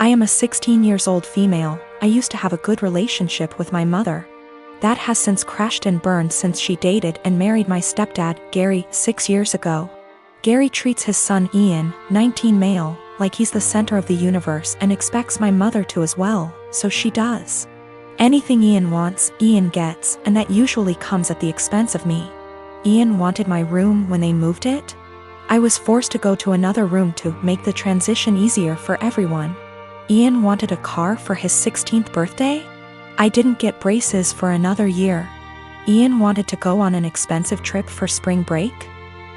I am a 16 years old female. I used to have a good relationship with my mother. That has since crashed and burned since she dated and married my stepdad, Gary, 6 years ago. Gary treats his son Ian, 19 male, like he's the center of the universe and expects my mother to as well, so she does. Anything Ian wants, Ian gets, and that usually comes at the expense of me. Ian wanted my room when they moved it. I was forced to go to another room to make the transition easier for everyone. Ian wanted a car for his 16th birthday. I didn't get braces for another year. Ian wanted to go on an expensive trip for spring break.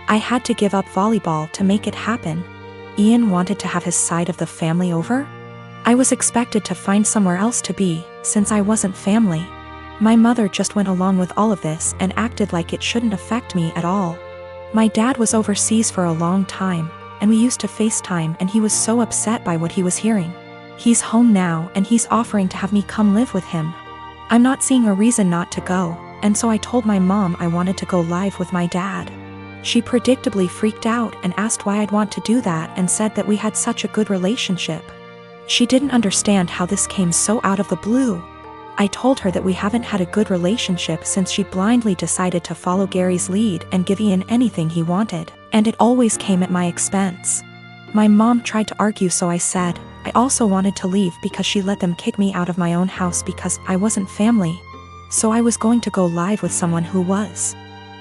I had to give up volleyball to make it happen. Ian wanted to have his side of the family over. I was expected to find somewhere else to be, since I wasn't family. My mother just went along with all of this and acted like it shouldn't affect me at all. My dad was overseas for a long time, and we used to FaceTime, and he was so upset by what he was hearing. He's home now and he's offering to have me come live with him. I'm not seeing a reason not to go, and so I told my mom I wanted to go live with my dad. She predictably freaked out and asked why I'd want to do that and said that we had such a good relationship. She didn't understand how this came so out of the blue. I told her that we haven't had a good relationship since she blindly decided to follow Gary's lead and give Ian anything he wanted, and it always came at my expense. My mom tried to argue, so I said I also wanted to leave because she let them kick me out of my own house because I wasn't family. So I was going to go live with someone who was.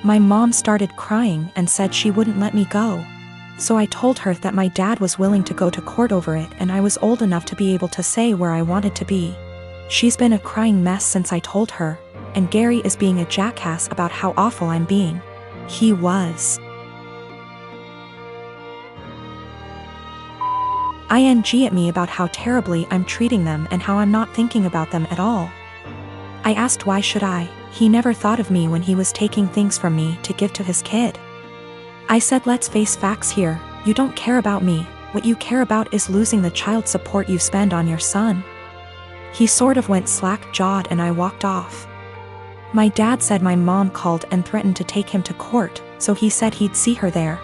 My mom started crying and said she wouldn't let me go. So I told her that my dad was willing to go to court over it and I was old enough to be able to say where I wanted to be. She's been a crying mess since I told her, and Gary is being a jackass about how awful I'm being. He was. ING at me about how terribly I'm treating them and how I'm not thinking about them at all. I asked why should I. He never thought of me when he was taking things from me to give to his kid. I said let's face facts here, you don't care about me, what you care about is losing the child support you spend on your son. He sort of went slack-jawed and I walked off. My dad said my mom called and threatened to take him to court, so he said he'd see her there.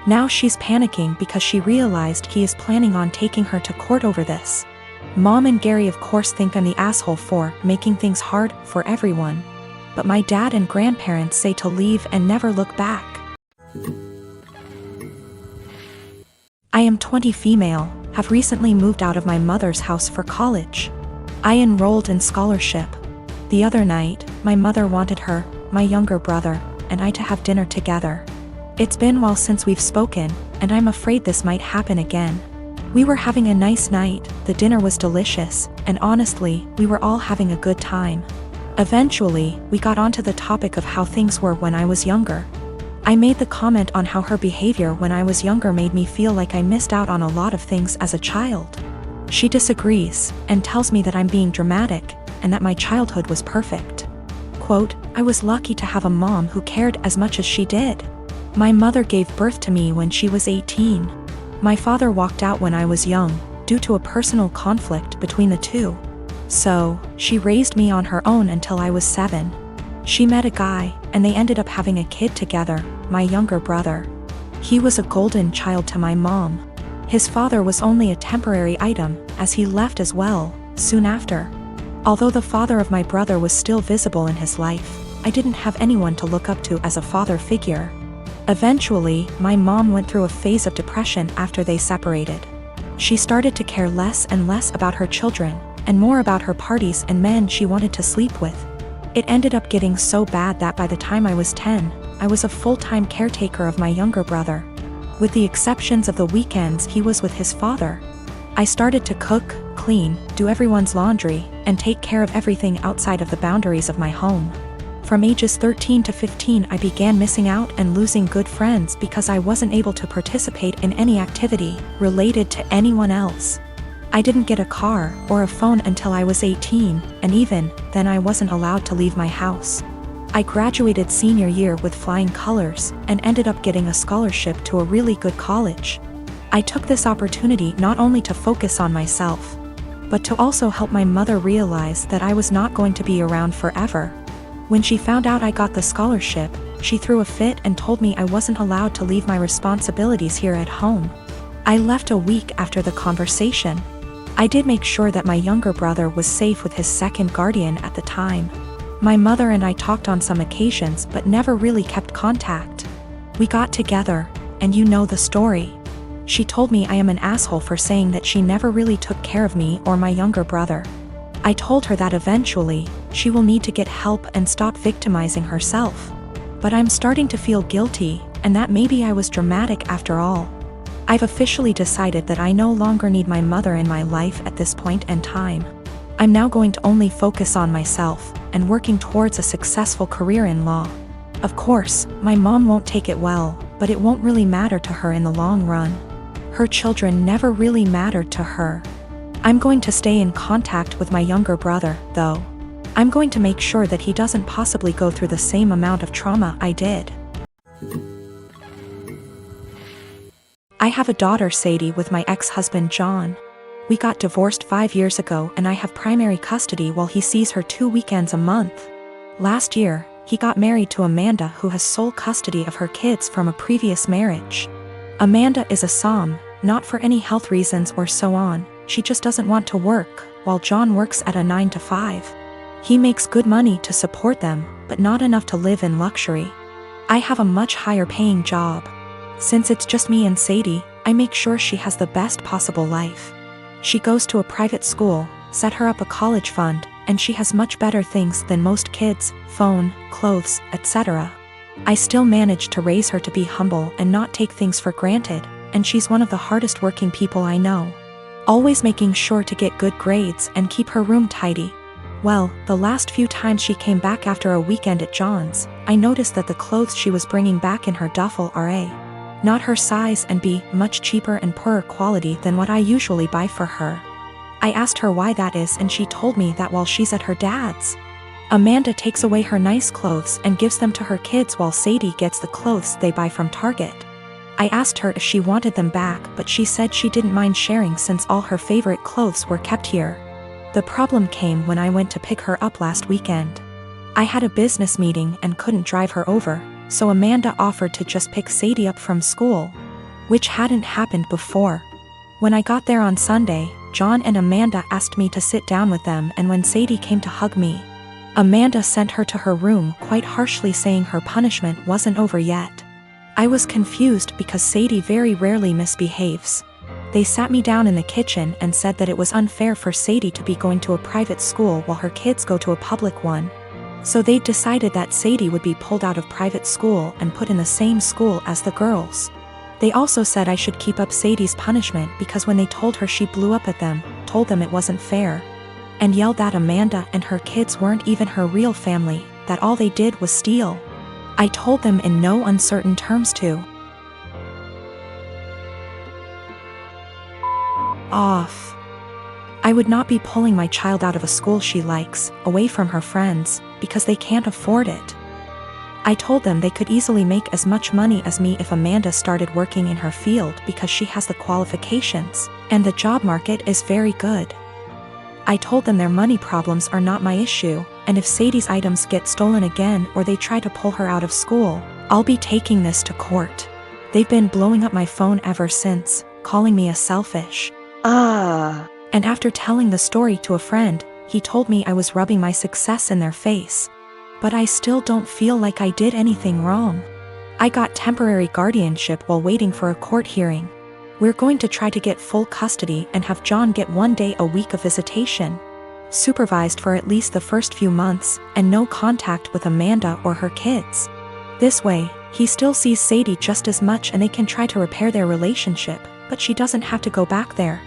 Now she's panicking because she realized he is planning on taking her to court over this. Mom and Gary of course think I'm the asshole for making things hard for everyone. But my dad and grandparents say to leave and never look back. I am 20 female, have recently moved out of my mother's house for college. I enrolled in scholarship. The other night, my mother wanted her, my younger brother, and I to have dinner together. It's been a while since we've spoken, and I'm afraid this might happen again. We were having a nice night, the dinner was delicious, and honestly, we were all having a good time. Eventually, we got onto the topic of how things were when I was younger. I made the comment on how her behavior when I was younger made me feel like I missed out on a lot of things as a child. She disagrees, and tells me that I'm being dramatic, and that my childhood was perfect. Quote, I was lucky to have a mom who cared as much as she did. My mother gave birth to me when she was 18. My father walked out when I was young, due to a personal conflict between the two. So, she raised me on her own until I was 7. She met a guy, and they ended up having a kid together, my younger brother. He was a golden child to my mom. His father was only a temporary item, as he left as well, soon after. Although the father of my brother was still visible in his life, I didn't have anyone to look up to as a father figure. Eventually, my mom went through a phase of depression after they separated. She started to care less and less about her children, and more about her parties and men she wanted to sleep with. It ended up getting so bad that by the time I was 10, I was a full-time caretaker of my younger brother. With the exceptions of the weekends he was with his father. I started to cook, clean, do everyone's laundry, and take care of everything outside of the boundaries of my home. From ages 13 to 15 I began missing out and losing good friends because I wasn't able to participate in any activity related to anyone else. I didn't get a car or a phone until I was 18, and even then I wasn't allowed to leave my house. I graduated senior year with flying colors and ended up getting a scholarship to a really good college. I took this opportunity not only to focus on myself, but to also help my mother realize that I was not going to be around forever. When she found out I got the scholarship, she threw a fit and told me I wasn't allowed to leave my responsibilities here at home. I left a week after the conversation. I did make sure that my younger brother was safe with his second guardian at the time. My mother and I talked on some occasions but never really kept contact. We got together, and you know the story. She told me I am an asshole for saying that she never really took care of me or my younger brother. I told her that eventually, she will need to get help and stop victimizing herself. But I'm starting to feel guilty, and that maybe I was dramatic after all. I've officially decided that I no longer need my mother in my life at this point in time. I'm now going to only focus on myself, and working towards a successful career in law. Of course, my mom won't take it well, but it won't really matter to her in the long run. Her children never really mattered to her. I'm going to stay in contact with my younger brother, though. I'm going to make sure that he doesn't possibly go through the same amount of trauma I did. I have a daughter, Sadie, with my ex-husband, John. We got divorced 5 years ago and I have primary custody while he sees her 2 weekends a month. Last year, he got married to Amanda, who has sole custody of her kids from a previous marriage. Amanda is a SOM, not for any health reasons or so on, she just doesn't want to work, while John works at a 9 to 5. He makes good money to support them, but not enough to live in luxury. I have a much higher paying job. Since it's just me and Sadie, I make sure she has the best possible life. She goes to a private school, set her up a college fund, and she has much better things than most kids: phone, clothes, etc. I still manage to raise her to be humble and not take things for granted, and she's one of the hardest working people I know. Always making sure to get good grades and keep her room tidy. Well, the last few times she came back after a weekend at John's, I noticed that the clothes she was bringing back in her duffel are A, not her size, and B, much cheaper and poorer quality than what I usually buy for her. I asked her why that is, and she told me that while she's at her dad's, Amanda takes away her nice clothes and gives them to her kids while Sadie gets the clothes they buy from Target. I asked her if she wanted them back, but she said she didn't mind sharing since all her favorite clothes were kept here. The problem came when I went to pick her up last weekend. I had a business meeting and couldn't drive her over, so Amanda offered to just pick Sadie up from school, which hadn't happened before. When I got there on Sunday, John and Amanda asked me to sit down with them, and when Sadie came to hug me, Amanda sent her to her room quite harshly, saying her punishment wasn't over yet. I was confused because Sadie very rarely misbehaves. They sat me down in the kitchen and said that it was unfair for Sadie to be going to a private school while her kids go to a public one. So they decided that Sadie would be pulled out of private school and put in the same school as the girls. They also said I should keep up Sadie's punishment because when they told her, she blew up at them, told them it wasn't fair, and yelled that Amanda and her kids weren't even her real family, that all they did was steal. I told them in no uncertain terms to off. I would not be pulling my child out of a school she likes, away from her friends, because they can't afford it. I told them they could easily make as much money as me if Amanda started working in her field because she has the qualifications, and the job market is very good. I told them their money problems are not my issue, and if Sadie's items get stolen again or they try to pull her out of school, I'll be taking this to court. They've been blowing up my phone ever since, calling me a selfish. And after telling the story to a friend, he told me I was rubbing my success in their face. But I still don't feel like I did anything wrong. I got temporary guardianship while waiting for a court hearing. We're going to try to get full custody and have John get 1 day a week of visitation, supervised for at least the first few months, and no contact with Amanda or her kids. This way, he still sees Sadie just as much and they can try to repair their relationship, but she doesn't have to go back there.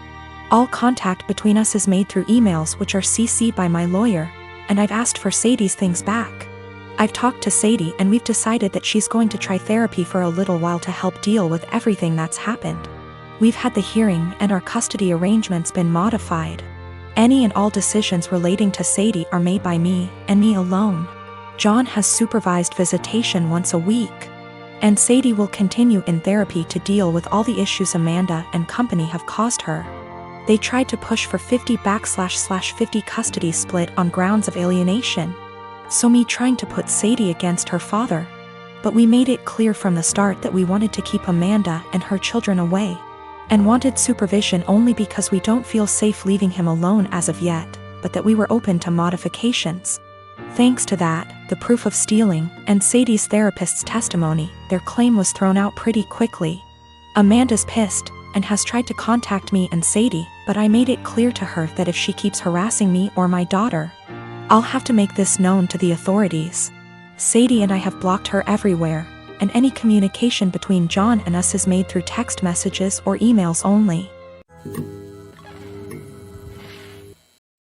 All contact between us is made through emails, which are CC'd by my lawyer, and I've asked for Sadie's things back. I've talked to Sadie and we've decided that she's going to try therapy for a little while to help deal with everything that's happened. We've had the hearing and our custody arrangements been modified. Any and all decisions relating to Sadie are made by me, and me alone. John has supervised visitation once a week. And Sadie will continue in therapy to deal with all the issues Amanda and company have caused her. They tried to push for 50/50 custody split on grounds of alienation. So me trying to put Sadie against her father. But we made it clear from the start that we wanted to keep Amanda and her children away. and wanted supervision only because we don't feel safe leaving him alone as of yet, but that we were open to modifications. Thanks to that, the proof of stealing, and Sadie's therapist's testimony, their claim was thrown out pretty quickly. Amanda's pissed, and has tried to contact me and Sadie, but I made it clear to her that if she keeps harassing me or my daughter, I'll have to make this known to the authorities. Sadie and I have blocked her everywhere, and any communication between John and us is made through text messages or emails only.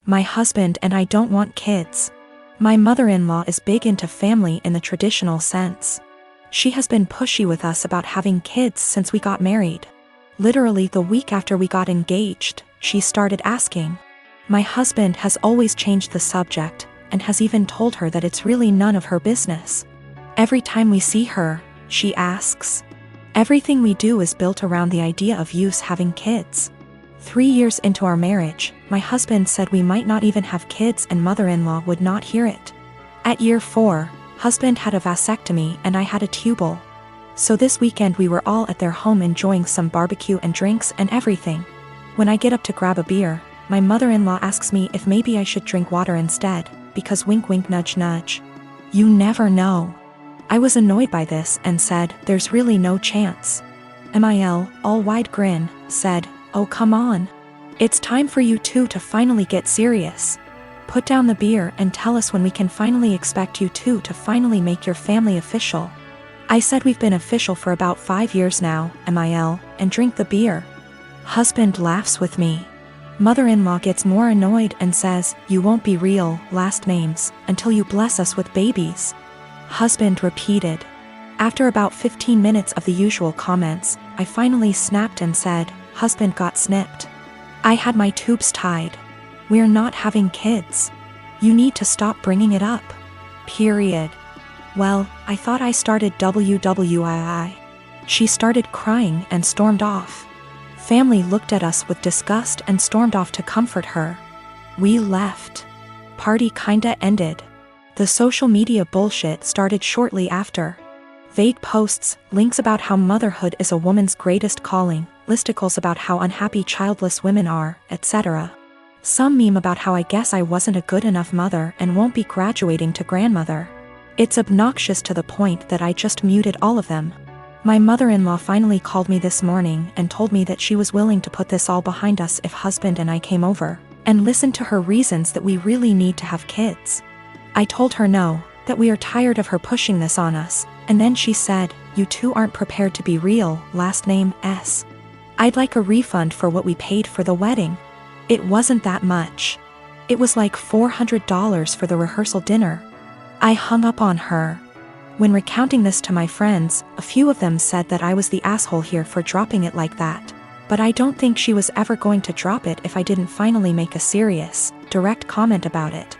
My husband and I don't want kids. My mother-in-law is big into family in the traditional sense. She has been pushy with us about having kids since we got married. Literally the week after we got engaged, she started asking. My husband has always changed the subject, and has even told her that it's really none of her business. Every time we see her, she asks. Everything we do is built around the idea of us having kids. 3 years into our marriage, my husband said we might not even have kids and mother-in-law would not hear it. At year 4, husband had a vasectomy and I had a tubal. So this weekend we were all at their home enjoying some barbecue and drinks and everything. When I get up to grab a beer, my mother-in-law asks me if maybe I should drink water instead, because wink wink nudge nudge. You never know. I was annoyed by this and said, there's really no chance. Mil, all wide grin, said, oh come on. It's time for you two to finally get serious. Put down the beer and tell us when we can finally expect you two to finally make your family official. I said we've been official for about 5 years now, Mil, and drink the beer. Husband laughs with me. Mother-in-law gets more annoyed and says, you won't be real, last names, until you bless us with babies. Husband repeated. After about 15 minutes of the usual comments, I finally snapped and said, husband got snipped. I had my tubes tied. We're not having kids. You need to stop bringing it up. Period. Well, I thought I started WWII. She started crying and stormed off. Family looked at us with disgust and stormed off to comfort her. We left. Party kinda ended. The social media bullshit started shortly after. Vague posts, links about how motherhood is a woman's greatest calling, listicles about how unhappy childless women are, etc. Some meme about how I guess I wasn't a good enough mother and won't be graduating to grandmother. It's obnoxious to the point that I just muted all of them. My mother-in-law finally called me this morning and told me that she was willing to put this all behind us if husband and I came over, and listened to her reasons that we really need to have kids. I told her no, that we are tired of her pushing this on us, and then she said, you two aren't prepared to be real, last name S. I'd like a refund for what we paid for the wedding. It wasn't that much. It was like $400 for the rehearsal dinner. I hung up on her. When recounting this to my friends, a few of them said that I was the asshole here for dropping it like that. But I don't think she was ever going to drop it if I didn't finally make a serious, direct comment about it.